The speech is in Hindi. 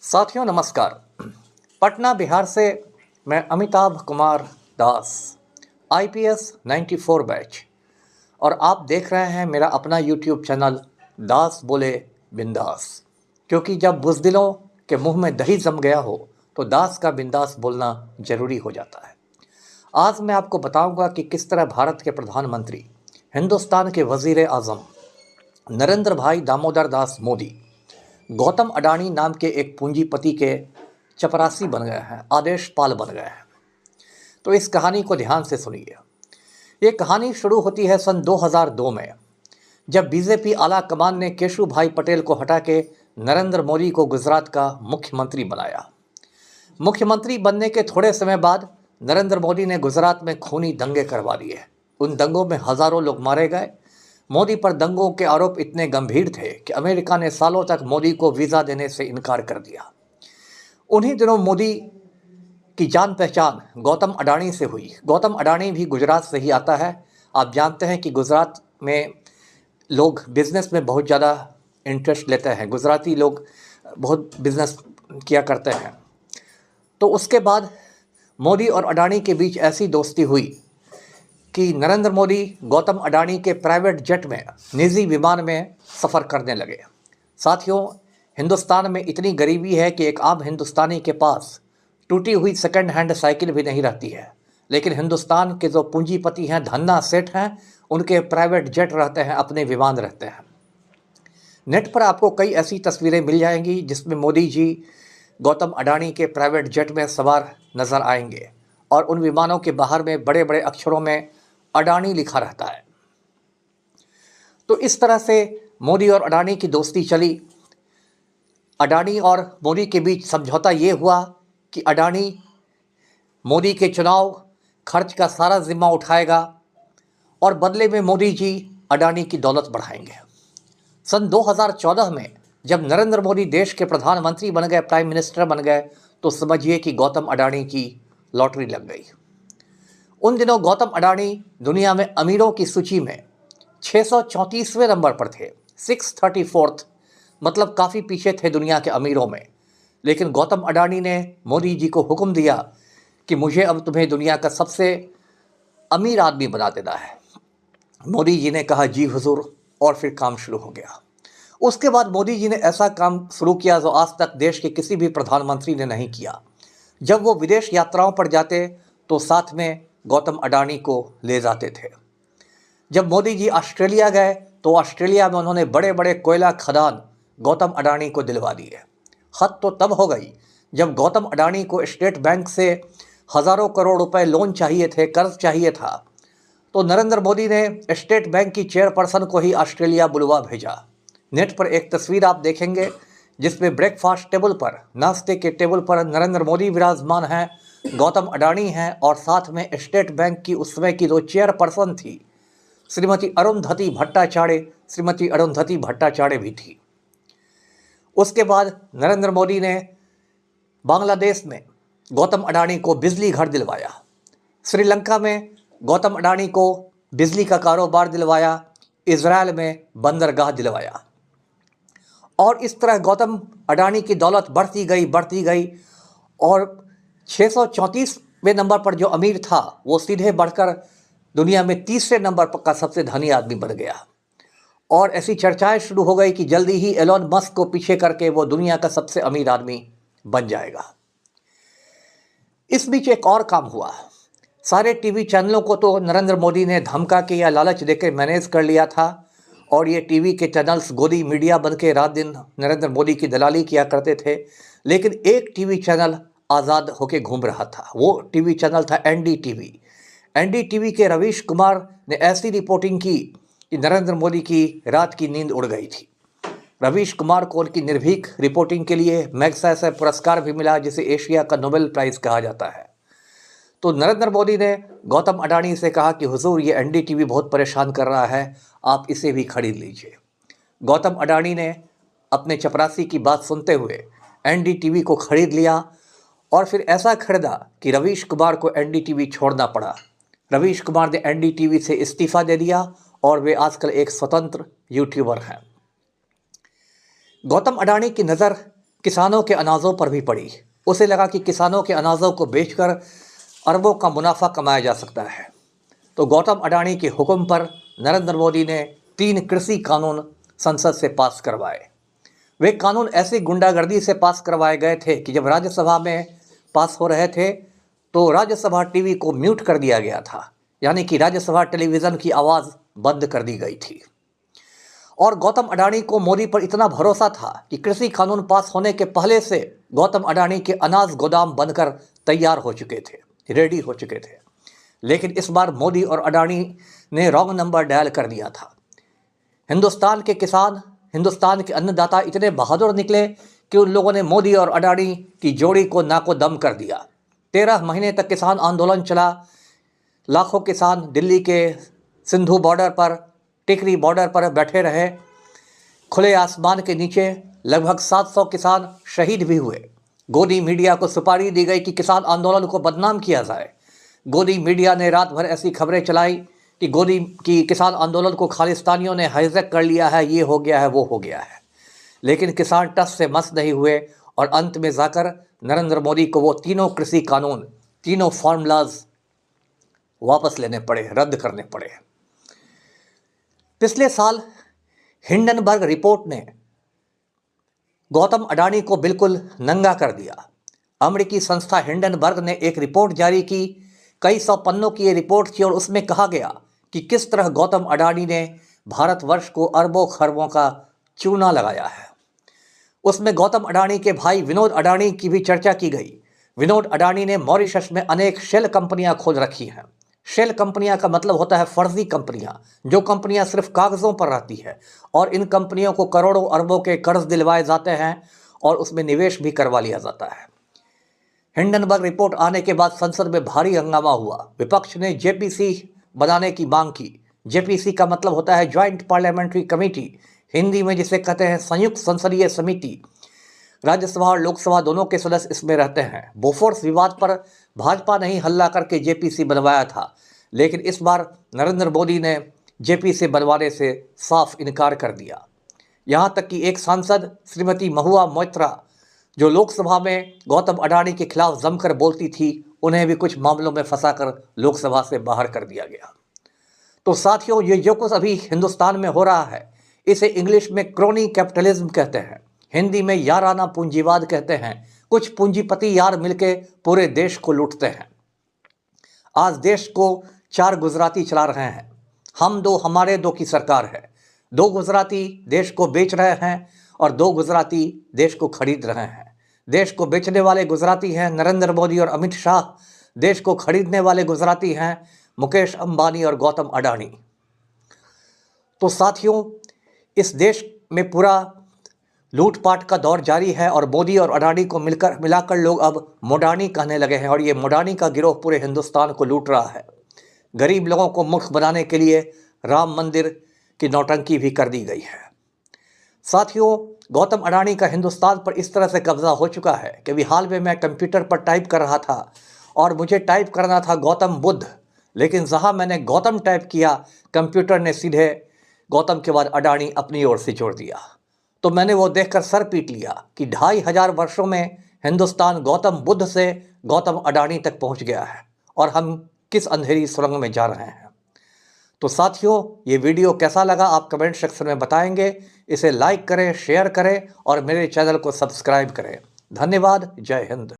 साथियों नमस्कार। पटना बिहार से मैं अमिताभ कुमार दास, आईपीएस 94 बैच, और आप देख रहे हैं मेरा अपना यूट्यूब चैनल दास बोले बिंदास। क्योंकि जब बुज़दिलों के मुंह में दही जम गया हो तो दास का बिंदास बोलना ज़रूरी हो जाता है। आज मैं आपको बताऊंगा कि किस तरह भारत के प्रधानमंत्री, हिंदुस्तान के वज़ीर आज़म नरेंद्र भाई दामोदर दास मोदी गौतम अडानी नाम के एक पूंजीपति के चपरासी बन गए हैं, आदेश पाल बन गए हैं। तो इस कहानी को ध्यान से सुनिए। ये कहानी शुरू होती है सन 2002 में, जब बीजेपी आला कमान ने केशु भाई पटेल को हटा के नरेंद्र मोदी को गुजरात का मुख्यमंत्री बनाया। मुख्यमंत्री बनने के थोड़े समय बाद नरेंद्र मोदी ने गुजरात में खूनी दंगे करवा दिए। उन दंगों में हजारों लोग मारे गए। मोदी पर दंगों के आरोप इतने गंभीर थे कि अमेरिका ने सालों तक मोदी को वीज़ा देने से इनकार कर दिया। उन्हीं दिनों मोदी की जान पहचान गौतम अडानी से हुई। गौतम अडानी भी गुजरात से ही आता है। आप जानते हैं कि गुजरात में लोग बिजनेस में बहुत ज़्यादा इंटरेस्ट लेते हैं। गुजराती लोग बहुत बिजनेस किया करते हैं। तो उसके बाद मोदी और अडानी के बीच ऐसी दोस्ती हुई कि नरेंद्र मोदी गौतम अडानी के प्राइवेट जेट में, निजी विमान में सफ़र करने लगे। साथियों, हिंदुस्तान में इतनी गरीबी है कि एक आम हिंदुस्तानी के पास टूटी हुई सेकंड हैंड साइकिल भी नहीं रहती है। लेकिन हिंदुस्तान के जो पूंजीपति हैं, धन्ना सेठ हैं, उनके प्राइवेट जेट रहते हैं, अपने विमान रहते हैं। नेट पर आपको कई ऐसी तस्वीरें मिल जाएंगी जिसमें मोदी जी गौतम अडानी के प्राइवेट जेट में सवार नज़र आएंगे और उन विमानों के बाहर में बड़े बड़े अक्षरों में अडानी लिखा रहता है। तो इस तरह से मोदी और अडानी की दोस्ती चली। अडानी और मोदी के बीच समझौता ये हुआ कि अडानी मोदी के चुनाव खर्च का सारा जिम्मा उठाएगा और बदले में मोदी जी अडानी की दौलत बढ़ाएंगे। सन 2014 में जब नरेंद्र मोदी देश के प्रधानमंत्री बन गए, प्राइम मिनिस्टर बन गए, तो समझिए कि गौतम अडानी की लॉटरी लग गई। उन दिनों गौतम अडानी दुनिया में अमीरों की सूची में 634वें नंबर पर थे, 634th, मतलब काफ़ी पीछे थे दुनिया के अमीरों में। लेकिन गौतम अडानी ने मोदी जी को हुक्म दिया कि मुझे अब तुम्हें दुनिया का सबसे अमीर आदमी बना देना है। मोदी जी ने कहा जी हुजूर, और फिर काम शुरू हो गया। उसके बाद मोदी जी ने ऐसा काम शुरू किया जो आज तक देश के किसी भी प्रधानमंत्री ने नहीं किया। जब वो विदेश यात्राओं पर जाते तो साथ में गौतम अडानी को ले जाते थे। जब मोदी जी ऑस्ट्रेलिया गए तो ऑस्ट्रेलिया में उन्होंने बड़े बड़े कोयला खदान गौतम अडानी को दिलवा दिए। हद तो तब हो गई जब गौतम अडानी को स्टेट बैंक से हज़ारों करोड़ रुपए लोन चाहिए थे, कर्ज चाहिए था, तो नरेंद्र मोदी ने स्टेट बैंक की चेयरपर्सन को ही ऑस्ट्रेलिया बुलवा भेजा। नेट पर एक तस्वीर आप देखेंगे जिसमें ब्रेकफास्ट टेबल पर, नाश्ते के टेबल पर नरेंद्र मोदी विराजमान हैं, गौतम अडानी हैं और साथ में स्टेट बैंक की उस समय की जो चेयरपर्सन थी श्रीमती अरुंधति भट्टाचार्य भी थी। उसके बाद नरेंद्र मोदी ने बांग्लादेश में गौतम अडानी को बिजली घर दिलवाया, श्रीलंका में गौतम अडानी को बिजली का कारोबार दिलवाया, इजराइल में बंदरगाह दिलवाया। और इस तरह गौतम अडानी की दौलत बढ़ती गई और 634वें नंबर पर जो अमीर था वो सीधे बढ़कर दुनिया में तीसरे नंबर पर का सबसे धनी आदमी बन गया। और ऐसी चर्चाएं शुरू हो गई कि जल्दी ही एलोन मस्क को पीछे करके वो दुनिया का सबसे अमीर आदमी बन जाएगा। इस बीच एक और काम हुआ। सारे टीवी चैनलों को तो नरेंद्र मोदी ने धमका के या लालच देकर मैनेज कर लिया था और ये टीवी के चैनल्स गोदी मीडिया बन के रात दिन नरेंद्र मोदी की दलाली किया करते थे। लेकिन एक टीवी चैनल आज़ाद होके घूम रहा था। वो टीवी चैनल था एनडीटीवी। एनडीटीवी के रवीश कुमार ने ऐसी रिपोर्टिंग की कि नरेंद्र मोदी की रात की नींद उड़ गई थी। रवीश कुमार को उनकी निर्भीक रिपोर्टिंग के लिए मैग्सेसे पुरस्कार भी मिला, जिसे एशिया का नोबेल प्राइज़ कहा जाता है। तो नरेंद्र मोदी ने गौतम अडानी से कहा कि हुजूर, ये एनडीटीवी बहुत परेशान कर रहा है, आप इसे भी खरीद लीजिए। गौतम अडानी ने अपने चपरासी की बात सुनते हुए एनडीटीवी को खरीद लिया और फिर ऐसा खरीदा कि रवीश कुमार को एनडीटीवी छोड़ना पड़ा। रवीश कुमार ने एनडीटीवी से इस्तीफा दे दिया और वे आजकल एक स्वतंत्र यूट्यूबर हैं। गौतम अडानी की नज़र किसानों के अनाजों पर भी पड़ी। उसे लगा कि किसानों के अनाजों को बेचकर अरबों का मुनाफा कमाया जा सकता है। तो गौतम अडानी के हुक्म पर नरेंद्र मोदी ने 3 कृषि कानून संसद से पास करवाए। वे कानून ऐसी गुंडागर्दी से पास करवाए गए थे कि जब राज्यसभा में पास हो रहे थे तो राज्यसभा टीवी को म्यूट कर दिया गया था, यानी कि राज्यसभा टेलीविज़न की आवाज़ बंद कर दी गई थी। और गौतम अडानी को मोदी पर इतना भरोसा था कि कृषि कानून पास होने के पहले से गौतम अडानी के अनाज गोदाम बनकर तैयार हो चुके थे, रेडी हो चुके थे। लेकिन इस बार मोदी और अडानी ने रॉन्ग नंबर डायल कर दिया था। हिंदुस्तान के किसान, हिंदुस्तान के अन्नदाता इतने बहादुर निकले कि उन लोगों ने मोदी और अडानी की जोड़ी को नाको दम कर दिया। 13 महीने तक किसान आंदोलन चला। लाखों किसान दिल्ली के सिंधु बॉर्डर पर, टिकरी बॉर्डर पर बैठे रहे, खुले आसमान के नीचे। लगभग 700 किसान शहीद भी हुए। गोदी मीडिया को सुपारी दी गई कि किसान आंदोलन को बदनाम किया जाए। गोदी मीडिया ने रात भर ऐसी खबरें चलाई कि किसान आंदोलन को खालिस्तानियों ने हाईजैक कर लिया है, ये हो गया है, वो हो गया है। लेकिन किसान टस से मस नहीं हुए और अंत में जाकर नरेंद्र मोदी को वो तीनों कृषि कानून, तीनों फॉर्मूलाज वापस लेने पड़े, रद्द करने पड़े। पिछले साल हिंडनबर्ग रिपोर्ट ने गौतम अडानी को बिल्कुल नंगा कर दिया। अमेरिकी संस्था हिंडनबर्ग ने एक रिपोर्ट जारी की। कई 100 पन्नों की ये रिपोर्ट थी और उसमें कहा गया कि किस तरह गौतम अडानी ने भारतवर्ष को अरबों खरबों का चूना लगाया है। उसमें गौतम अडानी के भाई विनोद अडानी की भी चर्चा की गई। विनोद अडानी ने मॉरिशस में अनेक शेल कंपनियां खोल रखी हैं। शेल कंपनियां का मतलब होता है फर्जी कंपनियां, जो कंपनियां सिर्फ कागज़ों पर रहती है और इन कंपनियों को करोड़ों अरबों के कर्ज दिलवाए जाते हैं और उसमें निवेश भी करवा लिया जाता है। हिंडनबर्ग रिपोर्ट आने के बाद संसद में भारी हंगामा हुआ। विपक्ष ने जेपीसी बनाने की मांग की। जेपीसी का मतलब होता है ज्वाइंट पार्लियामेंट्री कमेटी, हिंदी में जिसे कहते हैं संयुक्त संसदीय समिति। राज्यसभा और लोकसभा दोनों के सदस्य इसमें रहते हैं। बोफोर्स विवाद पर भाजपा ने ही हल्ला करके जेपीसी बनवाया था, लेकिन इस बार नरेंद्र मोदी ने जेपीसी बनवाने से साफ इनकार कर दिया। यहाँ तक कि एक सांसद श्रीमती महुआ मोइत्रा, जो लोकसभा में गौतम अडानी के खिलाफ जमकर बोलती थी, उन्हें भी कुछ मामलों में फंसाकर लोकसभा से बाहर कर दिया गया। तो साथियों, ये जो कुछ अभी हिंदुस्तान में हो रहा है, इसे इंग्लिश में क्रोनी कैपिटलिज्म कहते हैं, हिंदी में याराना पूंजीवाद कहते हैं। कुछ पूंजीपति यार मिलके पूरे देश को लूटते हैं। आज देश को 4 गुजराती चला रहे हैं। हम दो हमारे दो की सरकार है। 2 गुजराती देश को बेच रहे हैं और 2 गुजराती देश को खरीद रहे हैं। देश को बेचने वाले गुजराती हैं नरेंद्र मोदी और अमित शाह। देश को खरीदने वाले गुजराती हैं मुकेश अंबानी और गौतम अडानी। तो साथियों, इस देश में पूरा लूटपाट का दौर जारी है और मोदी और अडानी को मिलाकर लोग अब मोडानी कहने लगे हैं और ये मोडानी का गिरोह पूरे हिंदुस्तान को लूट रहा है। गरीब लोगों को मूर्ख बनाने के लिए राम मंदिर की नौटंकी भी कर दी गई है। साथियों, गौतम अडानी का हिंदुस्तान पर इस तरह से कब्जा हो चुका है कि अभी हाल में मैं कंप्यूटर पर टाइप कर रहा था और मुझे टाइप करना था गौतम बुद्ध, लेकिन जहाँ मैंने गौतम टाइप किया, कंप्यूटर ने सीधे गौतम के बाद अडानी अपनी ओर से जोड़ दिया। तो मैंने वो देखकर सर पीट लिया कि 2500 वर्षों में हिंदुस्तान गौतम बुद्ध से गौतम अडानी तक पहुंच गया है और हम किस अंधेरी सुरंग में जा रहे हैं। तो साथियों, ये वीडियो कैसा लगा आप कमेंट सेक्शन में बताएंगे। इसे लाइक करें, शेयर करें और मेरे चैनल को सब्सक्राइब करें। धन्यवाद। जय हिंद।